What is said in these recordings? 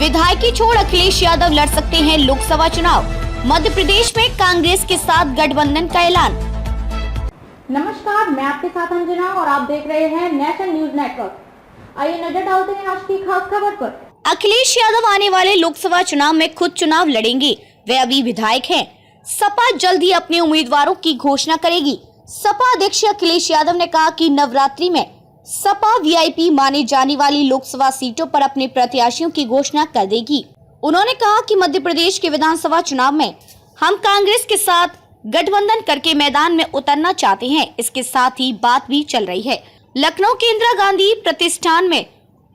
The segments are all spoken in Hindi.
विधायकी छोड़ अखिलेश यादव लड़ सकते हैं लोकसभा चुनाव। मध्य प्रदेश में कांग्रेस के साथ गठबंधन का ऐलान। नमस्कार, मैं आपके साथ अंजना और आप देख रहे हैं नेशनल न्यूज नेटवर्क। आइए नजर डालते हैं आज की खास खबर पर। अखिलेश यादव आने वाले लोकसभा चुनाव में खुद चुनाव लड़ेंगे। वे अभी विधायक हैं। सपा जल्द ही अपने उम्मीदवारों की घोषणा करेगी। सपा अध्यक्ष अखिलेश यादव ने कहा कि नवरात्रि में सपा वीआईपी माने जाने वाली लोकसभा सीटों पर अपने प्रत्याशियों की घोषणा कर देगी। उन्होंने कहा कि मध्य प्रदेश के विधानसभा चुनाव में हम कांग्रेस के साथ गठबंधन करके मैदान में उतरना चाहते हैं। इसके साथ ही बात भी चल रही है। लखनऊ के इंदिरा गांधी प्रतिष्ठान में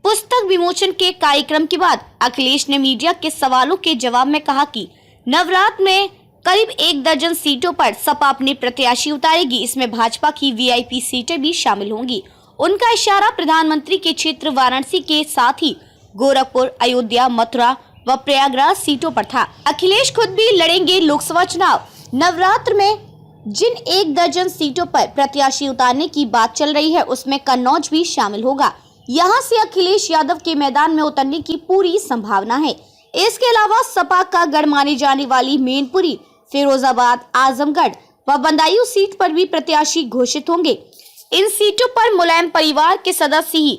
पुस्तक विमोचन के कार्यक्रम के बाद अखिलेश ने मीडिया के सवालों के जवाब में कहा कि नवरात्र में करीब 1 दर्जन सीटों पर सपा अपने प्रत्याशी उतारेगी। इसमें भाजपा की वीआईपी सीटें भी शामिल होंगी। उनका इशारा प्रधानमंत्री के क्षेत्र वाराणसी के साथ ही गोरखपुर, अयोध्या, मथुरा व प्रयागराज सीटों पर था। अखिलेश खुद भी लड़ेंगे लोकसभा चुनाव। नवरात्र में जिन 1 दर्जन सीटों पर प्रत्याशी उतारने की बात चल रही है, उसमें कन्नौज भी शामिल होगा। यहां से अखिलेश यादव के मैदान में उतरने की पूरी संभावना है। इसके अलावा सपा का गढ़ मानी जाने वाली मैनपुरी, फिरोजाबाद, आजमगढ़ व बदायूं सीट पर भी प्रत्याशी घोषित होंगे। इन सीटों पर मुलायम परिवार के सदस्य ही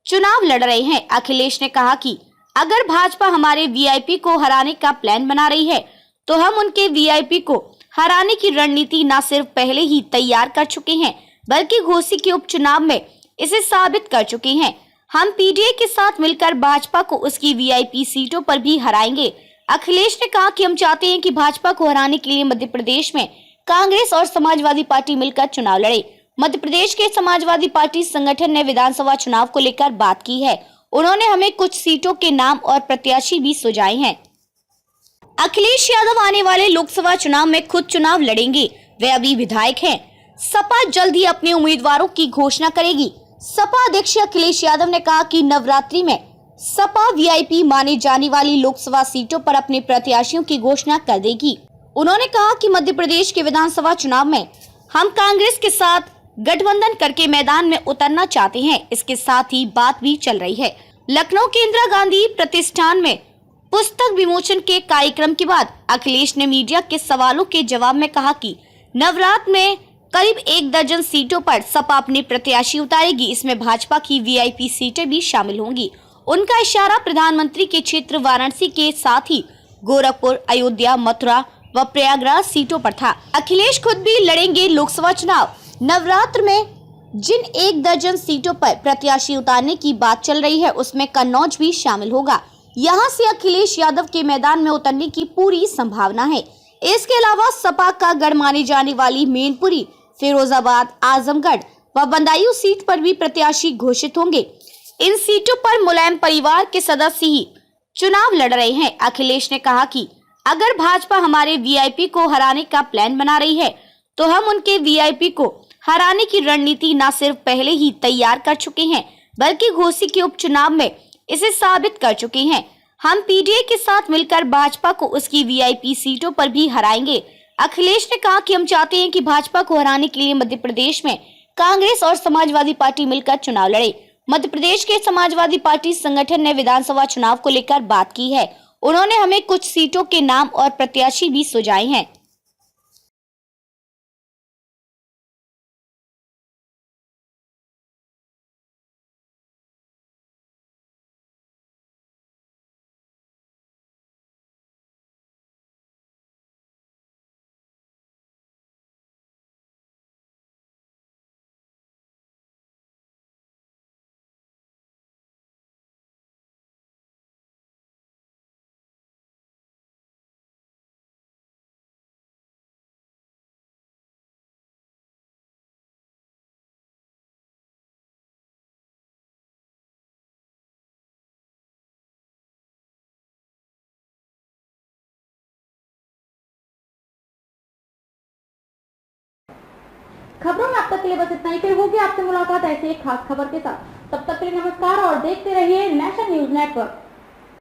चुनाव लड़ रहे हैं। अखिलेश ने कहा कि अगर भाजपा हमारे वीआईपी को हराने का प्लान बना रही है, तो हम उनके वीआईपी को हराने की रणनीति न सिर्फ पहले ही तैयार कर चुके हैं, बल्कि घोसी के उपचुनाव में इसे साबित कर चुके हैं। हम पीडीए के साथ मिलकर भाजपा को उसकी वीआईपी सीटों पर भी हराएंगे। अखिलेश ने कहा कि हम चाहते हैं कि भाजपा को हराने के लिए मध्य प्रदेश में कांग्रेस और समाजवादी पार्टी मिलकर चुनाव लड़े। मध्य प्रदेश के समाजवादी पार्टी संगठन ने विधानसभा चुनाव को लेकर बात की है। उन्होंने हमें कुछ सीटों के नाम और प्रत्याशी भी सुझाए हैं। अखिलेश यादव आने वाले लोकसभा चुनाव में खुद चुनाव लड़ेंगे। वे अभी विधायक हैं। सपा जल्द ही अपने उम्मीदवारों की घोषणा करेगी। सपा अध्यक्ष अखिलेश यादव ने कहा कि नवरात्रि में सपा वीआईपी माने जाने वाली लोकसभा सीटों पर अपने प्रत्याशियों की घोषणा कर देगी। उन्होंने कहा कि मध्य प्रदेश के विधानसभा चुनाव में हम कांग्रेस के साथ गठबंधन करके मैदान में उतरना चाहते हैं। इसके साथ ही बात भी चल रही है। लखनऊ के इंदिरा गांधी प्रतिष्ठान में पुस्तक विमोचन के कार्यक्रम के बाद अखिलेश ने मीडिया के सवालों के जवाब में कहा कि नवरात्र में करीब 1 दर्जन सीटों पर सपा अपने प्रत्याशी उतारेगी। इसमें भाजपा की वीआईपी सीटें भी शामिल होंगी। उनका इशारा प्रधानमंत्री के क्षेत्र वाराणसी के साथ ही गोरखपुर, अयोध्या, मथुरा व प्रयागराज सीटों पर था। अखिलेश खुद भी लड़ेंगे लोकसभा चुनाव। नवरात्र में जिन 1 दर्जन सीटों पर प्रत्याशी उतारने की बात चल रही है, उसमें कन्नौज भी शामिल होगा। यहां से अखिलेश यादव के मैदान में उतरने की पूरी संभावना है। इसके अलावा सपा का गढ़ मानी जाने वाली मैनपुरी, फिरोजाबाद, आजमगढ़ व बदायूं सीट पर भी प्रत्याशी घोषित होंगे। इन सीटों पर मुलायम परिवार के सदस्य ही चुनाव लड़ रहे हैं। अखिलेश ने कहा कि अगर भाजपा हमारे वीआईपी को हराने का प्लान बना रही है, तो हम उनके वीआईपी को हराने की रणनीति न सिर्फ पहले ही तैयार कर चुके हैं, बल्कि घोसी के उपचुनाव में इसे साबित कर चुके हैं। हम पीडीए के साथ मिलकर भाजपा को उसकी वीआईपी सीटों पर भी हराएंगे। अखिलेश ने कहा कि हम चाहते हैं कि भाजपा को हराने के लिए मध्य प्रदेश में कांग्रेस और समाजवादी पार्टी मिलकर चुनाव लड़े। मध्य प्रदेश के समाजवादी पार्टी संगठन ने विधानसभा चुनाव को लेकर बात की है। उन्होंने हमें कुछ सीटों के नाम और प्रत्याशी भी सुझाए हैं। खबरों में अब तक के लिए बस इतना ही। फिर होगी आपसे मुलाकात ऐसे एक खास खबर के साथ। तब तक के लिए नमस्कार और देखते रहिए नेशनल न्यूज नेटवर्क।